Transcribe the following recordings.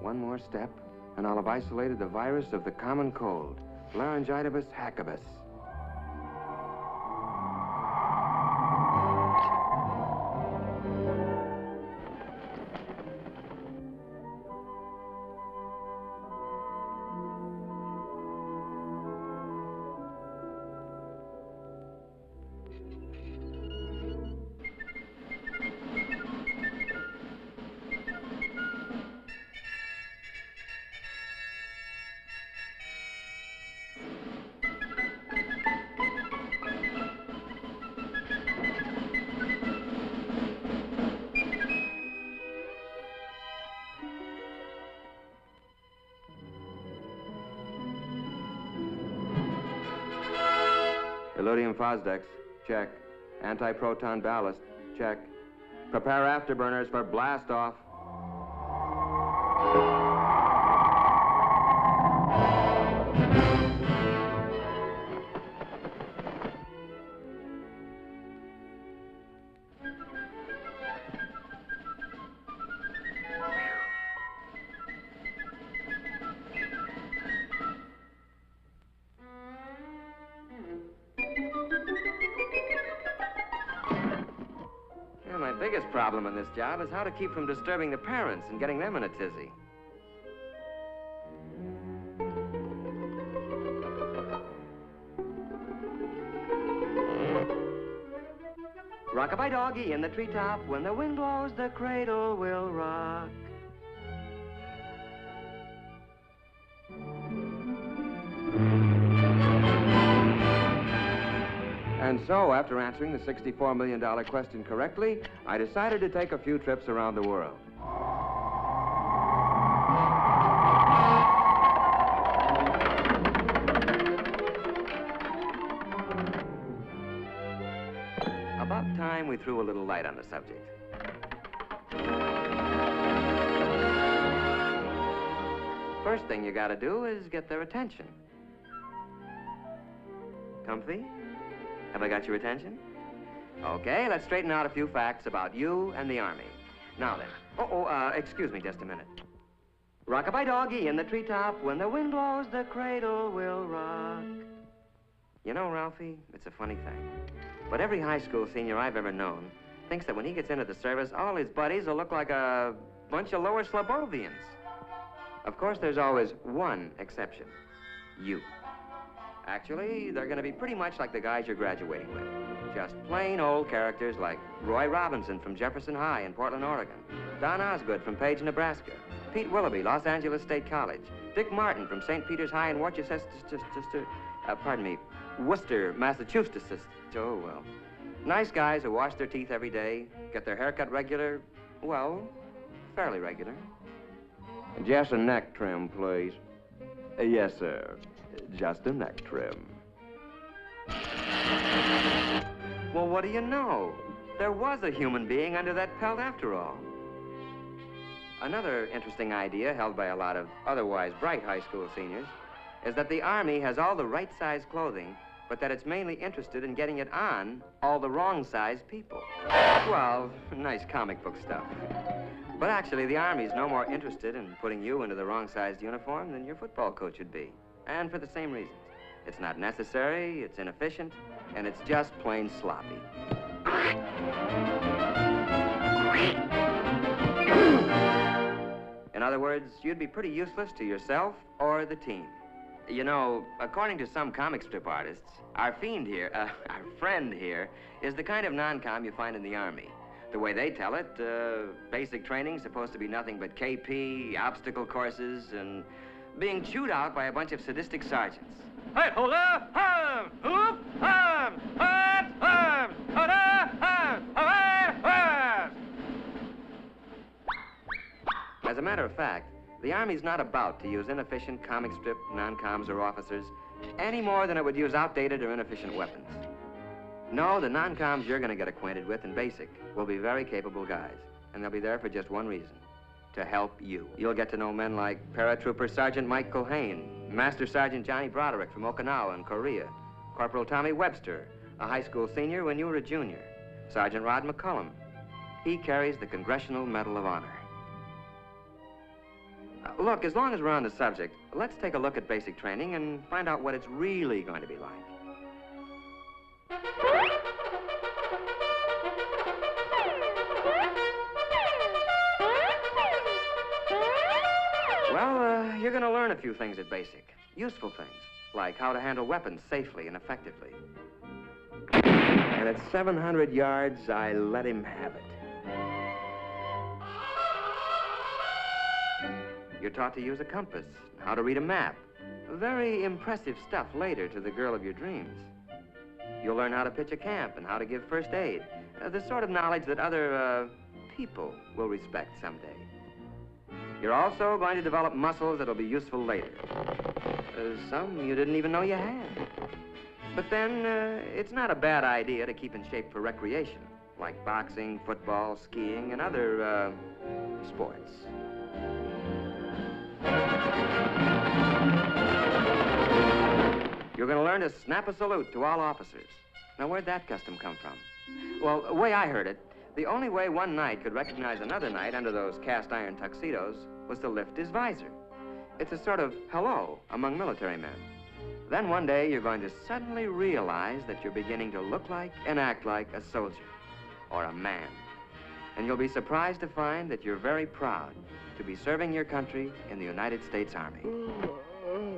one more step, and I'll have isolated the virus of the common cold, laryngitis hackibus. Elodium Fosdex, check. Anti-proton ballast, check. Prepare afterburners for blast off. My biggest problem in this job is how to keep from disturbing the parents and getting them in a tizzy. Rock-a-bye doggy in the treetop, when the wind blows, the cradle will rock. And so, after answering the $64 million question correctly, I decided to take a few trips around the world. About time we threw a little light on the subject. First thing you gotta do is get their attention. Comfy? Have I got your attention? Okay, let's straighten out a few facts about you and the Army. Now then. Excuse me just a minute. Rock-a-bye doggy in the treetop, when the wind blows, the cradle will rock. You know, Ralphie, it's a funny thing, but every high school senior I've ever known thinks that when he gets into the service, all his buddies will look like a bunch of lower Slobodians. Of course, there's always one exception. You. Actually, they're going to be pretty much like the guys you're graduating with. Just plain old characters like Roy Robinson from Jefferson High in Portland, Oregon, Don Osgood from Page, Nebraska, Pete Willoughby, Los Angeles State College, Dick Martin from St. Peter's High in Worcester, Worcester, Massachusetts. Oh, well. Nice guys who wash their teeth every day, get their hair cut regular, well, fairly regular. Just a neck trim, please. Yes, sir. Just a neck trim. Well, what do you know? There was a human being under that pelt after all. Another interesting idea held by a lot of otherwise bright high school seniors is that the Army has all the right size clothing, but that it's mainly interested in getting it on all the wrong size people. Well, nice comic book stuff. But actually, the Army's no more interested in putting you into the wrong-sized uniform than your football coach would be. And for the same reasons. It's not necessary, it's inefficient, and it's just plain sloppy. In other words, you'd be pretty useless to yourself or the team. You know, according to some comic strip artists, our friend here, is the kind of non-com you find in the Army. The way they tell it, basic training's supposed to be nothing but KP, obstacle courses, and being chewed out by a bunch of sadistic sergeants. Hey, hold up! Arms! Oop! Arms! Arms! Arms! Hold up! Arms! Arms! As a matter of fact, the Army's not about to use inefficient comic strip non-coms or officers any more than it would use outdated or inefficient weapons. No, the non-coms you're going to get acquainted with in basic will be very capable guys, and they'll be there for just one reason, to help you. You'll get to know men like Paratrooper Sergeant Mike Culhane, Master Sergeant Johnny Broderick from Okinawa in Korea, Corporal Tommy Webster, a high school senior when you were a junior, Sergeant Rod McCullum. He carries the Congressional Medal of Honor. Look, as long as we're on the subject, let's take a look at basic training and find out what it's really going to be like. Well, you're going to learn a few things at basic. Useful things, like how to handle weapons safely and effectively. And at 700 yards, I let him have it. You're taught to use a compass, how to read a map. Very impressive stuff later to the girl of your dreams. You'll learn how to pitch a camp and how to give first aid. The sort of knowledge that other, people will respect someday. You're also going to develop muscles that'll be useful later. Some you didn't even know you had. But then, it's not a bad idea to keep in shape for recreation, like boxing, football, skiing, and other, sports. You're going to learn to snap a salute to all officers. Now, where'd that custom come from? Well, the way I heard it, the only way one knight could recognize another knight under those cast-iron tuxedos was to lift his visor. It's a sort of hello among military men. Then one day, you're going to suddenly realize that you're beginning to look like and act like a soldier or a man. And you'll be surprised to find that you're very proud to be serving your country in the United States Army.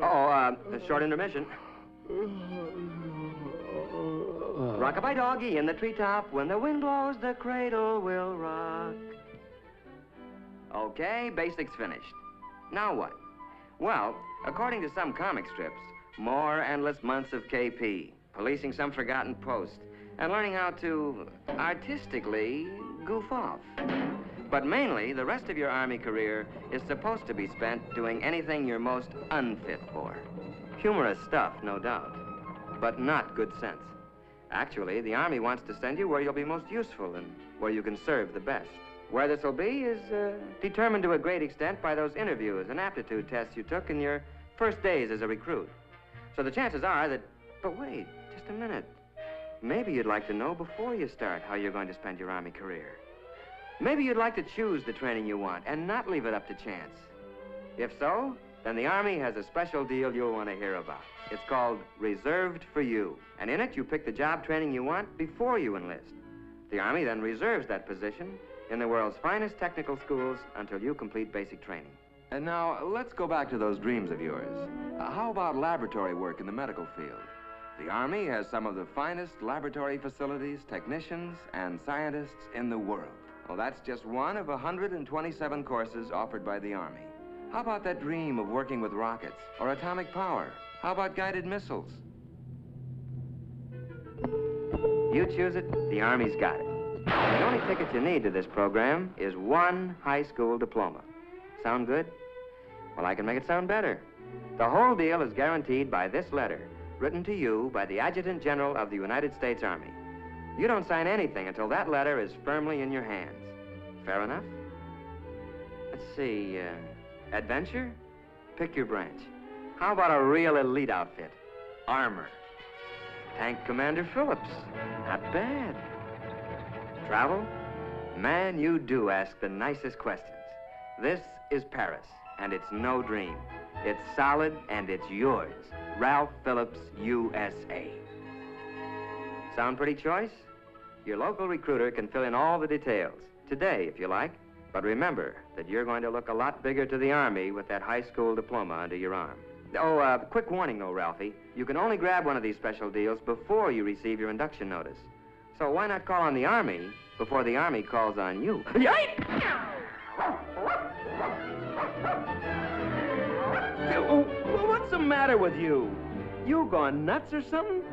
A short intermission. Rock-a-bye doggy in the treetop. When the wind blows, the cradle will rock. Okay, basics finished. Now what? Well, according to some comic strips, more endless months of KP, policing some forgotten post, and learning how to artistically goof off. But mainly, the rest of your Army career is supposed to be spent doing anything you're most unfit for. Humorous stuff, no doubt, but not good sense. Actually, the Army wants to send you where you'll be most useful and where you can serve the best. Where this will be is determined to a great extent by those interviews and aptitude tests you took in your first days as a recruit. So the chances are that... But wait, just a minute. Maybe you'd like to know before you start how you're going to spend your Army career. Maybe you'd like to choose the training you want and not leave it up to chance. If so, then the Army has a special deal you'll want to hear about. It's called Reserved for You. And in it, you pick the job training you want before you enlist. The Army then reserves that position in the world's finest technical schools until you complete basic training. And now, let's go back to those dreams of yours. How about laboratory work in the medical field? The Army has some of the finest laboratory facilities, technicians, and scientists in the world. Well, that's just one of 127 courses offered by the Army. How about that dream of working with rockets or atomic power? How about guided missiles? You choose it, the Army's got it. The only ticket you need to this program is one high school diploma. Sound good? Well, I can make it sound better. The whole deal is guaranteed by this letter, written to you by the Adjutant General of the United States Army. You don't sign anything until that letter is firmly in your hands. Fair enough? Let's see, adventure? Pick your branch. How about a real elite outfit? Armor. Tank Commander Phillips. Not bad. Travel? Man, you do ask the nicest questions. This is Paris, and it's no dream. It's solid, and it's yours. Ralph Phillips, USA. Sound pretty choice? Your local recruiter can fill in all the details. Today, if you like. But remember that you're going to look a lot bigger to the Army with that high school diploma under your arm. Oh, quick warning, though, Ralphie. You can only grab one of these special deals before you receive your induction notice. So why not call on the Army before the Army calls on you? What's the matter with you? You gone nuts or something?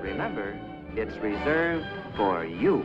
Remember, it's reserved for you.